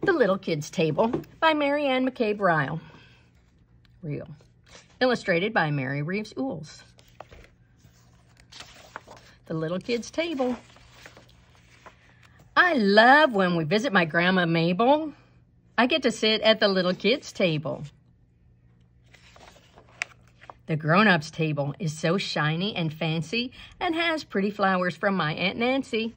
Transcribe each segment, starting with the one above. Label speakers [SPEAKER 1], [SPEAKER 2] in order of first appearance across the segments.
[SPEAKER 1] The Little Kids Table by McCabe Riehle. Illustrated by Mary Reeves Ools. The Little Kids Table. I love when we visit my Grandma Mabel. I get to sit at the little kids' table. The grown-ups table is so shiny and fancy and has pretty flowers from my Aunt Nancy.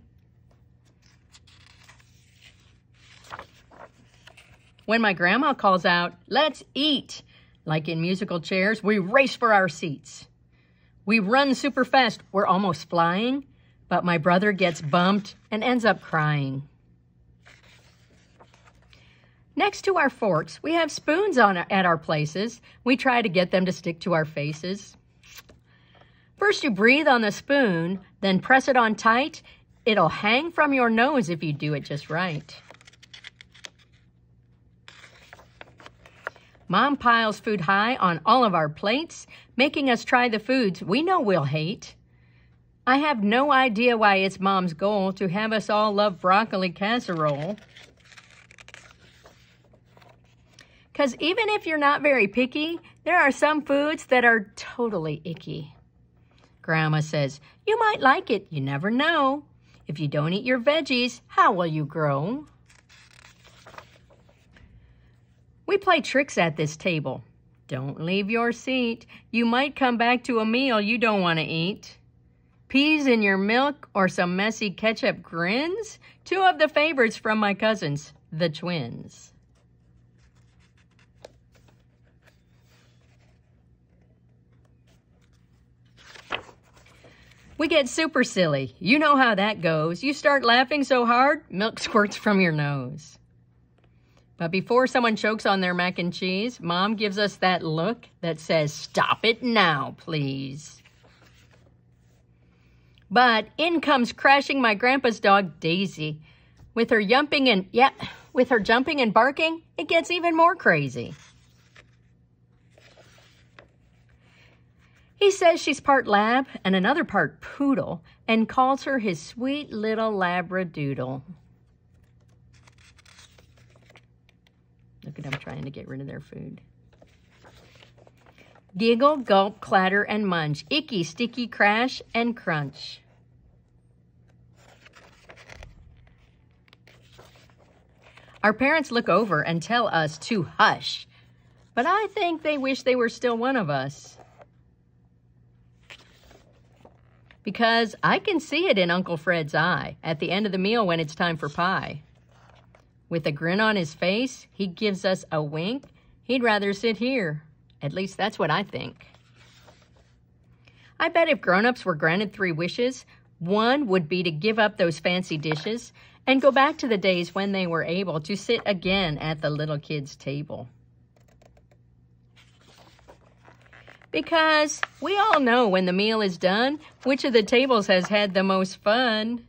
[SPEAKER 1] When my grandma calls out, "Let's eat," like in musical chairs, we race for our seats. We run super fast, we're almost flying, but my brother gets bumped and ends up crying. Next to our forks, we have spoons at our places. We try to get them to stick to our faces. First you breathe on the spoon, then press it on tight. It'll hang from your nose if you do it just right. Mom piles food high on all of our plates, making us try the foods we know we'll hate. I have no idea why it's Mom's goal to have us all love broccoli casserole. 'Cause even if you're not very picky, there are some foods that are totally icky. Grandma says, "You might like it, you never know. If you don't eat your veggies, how will you grow?" We play tricks at this table. Don't leave your seat. You might come back to a meal you don't want to eat. Peas in your milk or some messy ketchup grins? Two of the favorites from my cousins, the twins. We get super silly. You know how that goes. You start laughing so hard, milk squirts from your nose. But before someone chokes on their mac and cheese, Mom gives us that look that says, "Stop it now, please." But in comes crashing my grandpa's dog, Daisy. With her jumping and barking, it gets even more crazy. He says she's part lab and another part poodle and calls her his sweet little labradoodle. Look at them trying to get rid of their food. Giggle, gulp, clatter, and munch. Icky, sticky, crash, and crunch. Our parents look over and tell us to hush, but I think they wish they were still one of us. Because I can see it in Uncle Fred's eye at the end of the meal when it's time for pie. With a grin on his face, he gives us a wink. He'd rather sit here. At least that's what I think. I bet if grown-ups were granted 3 wishes, one would be to give up those fancy dishes and go back to the days when they were able to sit again at the little kids' table. Because we all know when the meal is done, which of the tables has had the most fun.